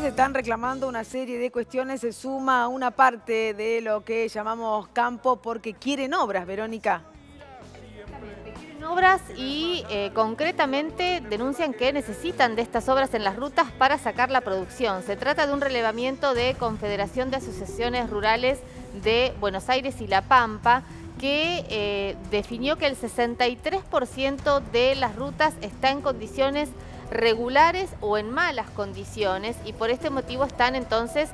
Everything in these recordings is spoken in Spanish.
trabajadores están reclamando una serie de cuestiones, se suma a una parte de lo que llamamos campo porque quieren obras, Verónica. Quieren obras y concretamente denuncian que necesitan de estas obras en las rutas para sacar la producción. Se trata de un relevamiento de Confederación de Asociaciones Rurales de Buenos Aires y La Pampa, que definió que el 63% de las rutas está en condiciones regulares o en malas condiciones y por este motivo están entonces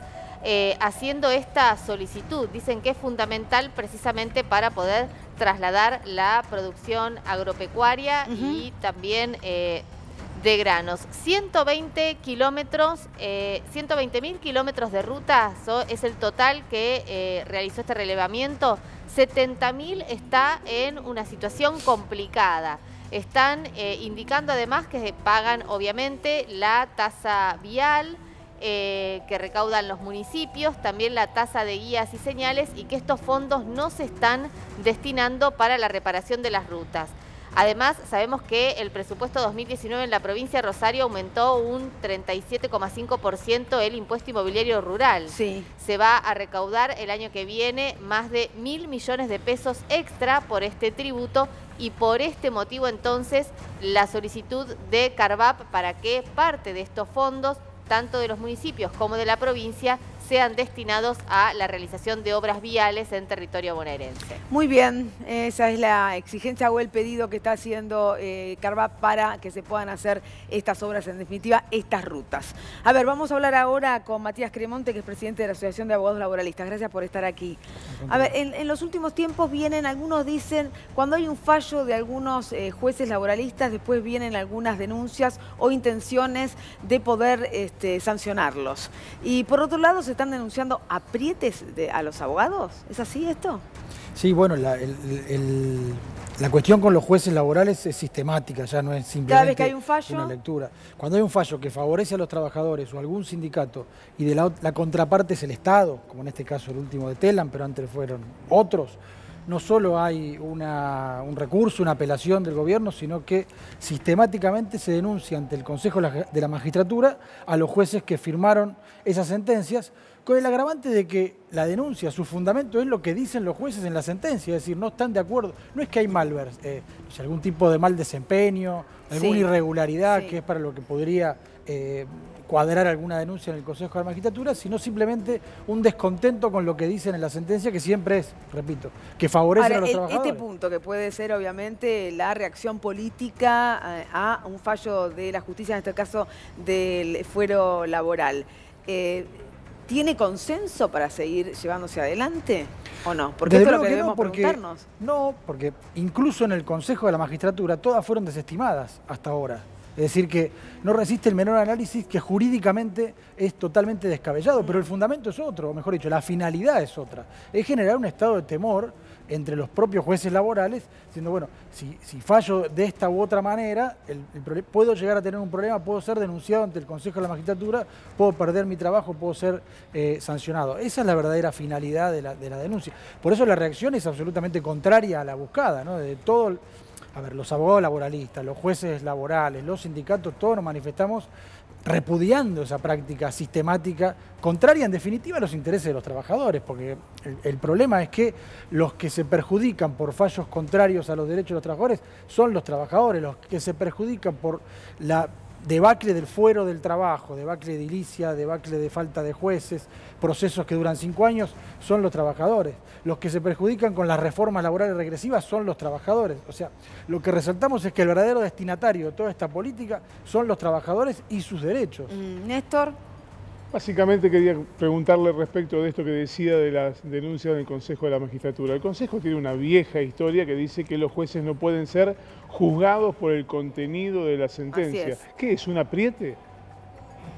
haciendo esta solicitud. Dicen que es fundamental precisamente para poder trasladar la producción agropecuaria y también de granos. 120 kilómetros, 120.000 kilómetros de ruta es el total que realizó este relevamiento. 70.000 está en una situación complicada. Están indicando además que pagan obviamente la tasa vial que recaudan los municipios, también la tasa de guías y señales y que estos fondos no se están destinando para la reparación de las rutas. Además, sabemos que el presupuesto 2019 en la provincia de Rosario aumentó un 37,5% el impuesto inmobiliario rural. Sí. Se va a recaudar el año que viene más de 1.000 millones de pesos extra por este tributo y por este motivo entonces la solicitud de Carvap para que parte de estos fondos, tanto de los municipios como de la provincia, sean destinados a la realización de obras viales en territorio bonaerense. Muy bien, esa es la exigencia o el pedido que está haciendo Carvap para que se puedan hacer estas obras, en definitiva, estas rutas. A ver, vamos a hablar ahora con Matías Cremonte, que es presidente de la Asociación de Abogados Laboralistas. Gracias por estar aquí. A ver, en los últimos tiempos vienen, algunos dicen, cuando hay un fallo de algunos jueces laboralistas, después vienen algunas denuncias o intenciones de poder sancionarlos. Y por otro lado, se están denunciando aprietes a los abogados. ¿Es así esto? Sí, bueno, la cuestión con los jueces laborales es sistemática, ya no es simplemente cada vez que hay un fallo, una lectura. Cuando hay un fallo que favorece a los trabajadores o algún sindicato y de la contraparte es el Estado, como en este caso el último de Telam, pero antes fueron otros, no solo hay un recurso, una apelación del gobierno, sino que sistemáticamente se denuncia ante el Consejo de la Magistratura a los jueces que firmaron esas sentencias, con el agravante de que la denuncia, su fundamento es lo que dicen los jueces en la sentencia, es decir, no están de acuerdo, no es que hay algún tipo de mal desempeño, alguna irregularidad que es para lo que podría cuadrar alguna denuncia en el Consejo de la Magistratura, sino simplemente un descontento con lo que dicen en la sentencia, que siempre es, repito, que favorece a los trabajadores. Este punto, que puede ser obviamente la reacción política a un fallo de la justicia, en este caso del fuero laboral, ¿tiene consenso para seguir llevándose adelante o no? Porque esto es lo que debemos preguntarnos. No, porque incluso en el Consejo de la Magistratura todas fueron desestimadas hasta ahora. Es decir, que no resiste el menor análisis, que jurídicamente es totalmente descabellado, pero el fundamento es otro, o mejor dicho, la finalidad es otra. Es generar un estado de temor entre los propios jueces laborales, diciendo, bueno, si fallo de esta u otra manera, puedo llegar a tener un problema, puedo ser denunciado ante el Consejo de la Magistratura, puedo perder mi trabajo, puedo ser sancionado. Esa es la verdadera finalidad de la denuncia. Por eso la reacción es absolutamente contraria a la buscada, ¿no? De todo. A ver, los abogados laboralistas, los jueces laborales, los sindicatos, todos nos manifestamos repudiando esa práctica sistemática, contraria en definitiva a los intereses de los trabajadores, porque el problema es que los que se perjudican por fallos contrarios a los derechos de los trabajadores son los trabajadores, los que se perjudican por la debacle del fuero del trabajo, debacle de edilicia, debacle de falta de jueces, procesos que duran 5 años, son los trabajadores. Los que se perjudican con las reformas laborales regresivas son los trabajadores. O sea, lo que resaltamos es que el verdadero destinatario de toda esta política son los trabajadores y sus derechos. Néstor. Básicamente quería preguntarle respecto de esto que decía de las denuncias del Consejo de la Magistratura. El Consejo tiene una vieja historia que dice que los jueces no pueden ser juzgados por el contenido de la sentencia. ¿Qué es, un apriete?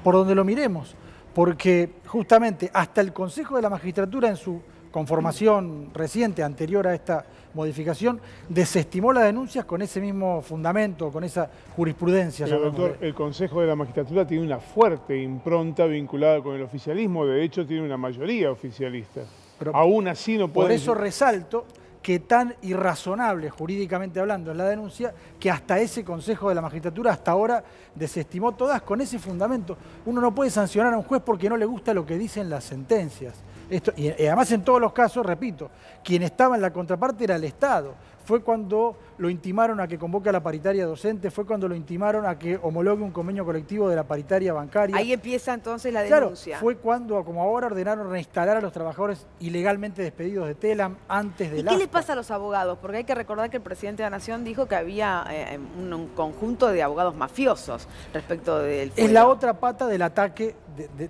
Por donde lo miremos, porque justamente hasta el Consejo de la Magistratura en su conformación reciente, anterior a esta modificación, desestimó las denuncias con ese mismo fundamento, con esa jurisprudencia. Pero, doctor, el Consejo de la Magistratura tiene una fuerte impronta vinculada con el oficialismo, de hecho tiene una mayoría oficialista. Pero aún así no puede... Por eso resalto que tan irrazonable jurídicamente hablando es la denuncia, que hasta ese Consejo de la Magistratura hasta ahora desestimó todas con ese fundamento. Uno no puede sancionar a un juez porque no le gusta lo que dicen las sentencias. Y además en todos los casos, repito, quien estaba en la contraparte era el Estado. Fue cuando lo intimaron a que convoque a la paritaria docente, fue cuando lo intimaron a que homologue un convenio colectivo de la paritaria bancaria. Ahí empieza entonces la denuncia. Claro, fue cuando, como ahora, ordenaron reinstalar a los trabajadores ilegalmente despedidos de Telam antes del ¿Y qué le pasa a los abogados? Porque hay que recordar que el presidente de la Nación dijo que había un conjunto de abogados mafiosos respecto del fuero. Es la otra pata del ataque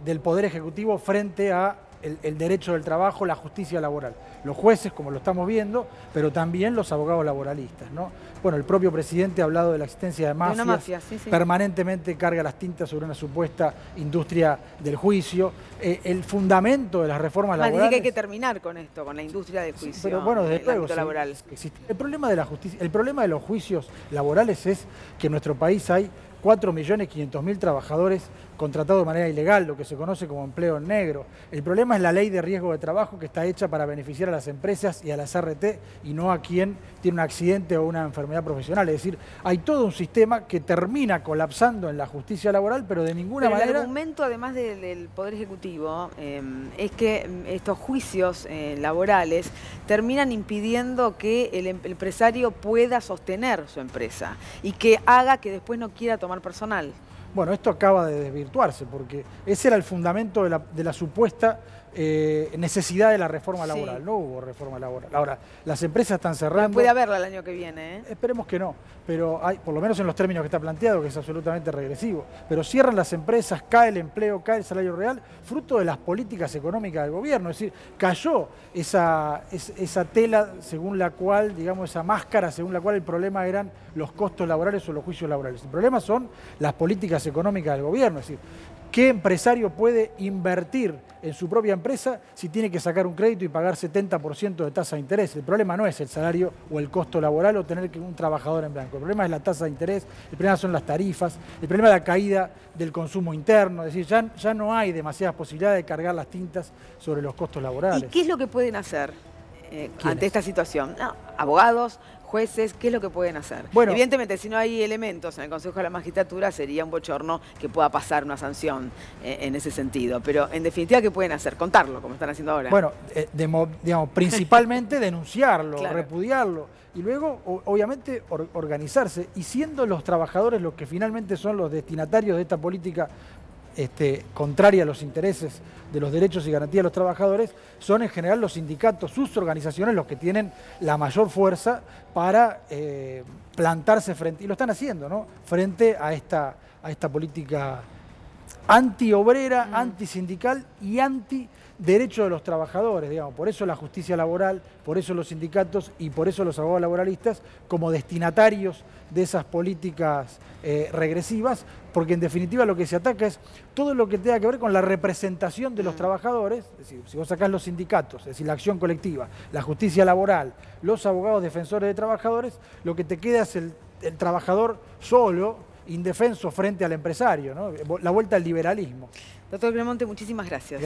del Poder Ejecutivo frente a el derecho del trabajo, la justicia laboral. Los jueces, como lo estamos viendo, pero también los abogados laboralistas, ¿no? Bueno, el propio presidente ha hablado de la existencia de mafias, una mafia, sí, sí. Permanentemente carga las tintas sobre una supuesta industria del juicio. El fundamento de las reformas laborales... Dice que hay que terminar con esto, con la industria del juicio, pero bueno, desde luego, laboral. El problema de la justicia, el problema de los juicios laborales es que en nuestro país hay 4.500.000 trabajadores contratados de manera ilegal, lo que se conoce como empleo en negro. El problema es la ley de riesgo de trabajo que está hecha para beneficiar a las empresas y a las RT y no a quien tiene un accidente o una enfermedad profesional. Es decir, hay todo un sistema que termina colapsando en la justicia laboral, pero de ninguna manera... El argumento, además del Poder Ejecutivo, es que estos juicios laborales terminan impidiendo que el empresario pueda sostener su empresa y que haga que después no quiera tomar personal. Bueno, esto acaba de desvirtuarse porque ese era el fundamento de la supuesta necesidad de la reforma laboral. Sí. No hubo reforma laboral. Ahora, las empresas están cerrando... Pero puede haberla el año que viene, ¿eh? Esperemos que no, pero hay, por lo menos en los términos que está planteado, que es absolutamente regresivo. Pero cierran las empresas, cae el empleo, cae el salario real, fruto de las políticas económicas del gobierno. Es decir, cayó esa tela según la cual, digamos, esa máscara según la cual el problema eran los costos laborales o los juicios laborales. El problema son las políticas económicas del gobierno. Es decir, ¿qué empresario puede invertir en su propia empresa si tiene que sacar un crédito y pagar 70% de tasa de interés? El problema no es el salario o el costo laboral o tener que un trabajador en blanco. El problema es la tasa de interés, el problema son las tarifas, el problema es la caída del consumo interno. Es decir, ya no hay demasiadas posibilidades de cargar las tintas sobre los costos laborales. ¿Y qué es lo que pueden hacer ante esta situación? No, abogados, jueces, ¿qué es lo que pueden hacer? Bueno, evidentemente, si no hay elementos en el Consejo de la Magistratura, sería un bochorno que pueda pasar una sanción en ese sentido. Pero, en definitiva, ¿qué pueden hacer? Contarlo, como están haciendo ahora. Bueno, digamos, principalmente denunciarlo, claro, repudiarlo. Y luego, obviamente, organizarse. Y siendo los trabajadores los que finalmente son los destinatarios de esta política contraria a los intereses de los derechos y garantías de los trabajadores, son en general los sindicatos, sus organizaciones, los que tienen la mayor fuerza para plantarse frente, y lo están haciendo, ¿no?, frente a esta política antiobrera, antisindical y antiderecho de los trabajadores, digamos. Por eso la justicia laboral, por eso los sindicatos y por eso los abogados laboralistas como destinatarios de esas políticas regresivas, porque en definitiva lo que se ataca es todo lo que tenga que ver con la representación de los trabajadores. Es decir, si vos sacás los sindicatos, es decir, la acción colectiva, la justicia laboral, los abogados defensores de trabajadores, lo que te queda es el trabajador solo, indefenso frente al empresario, ¿no? La vuelta al liberalismo. Doctor Cremonte, muchísimas gracias.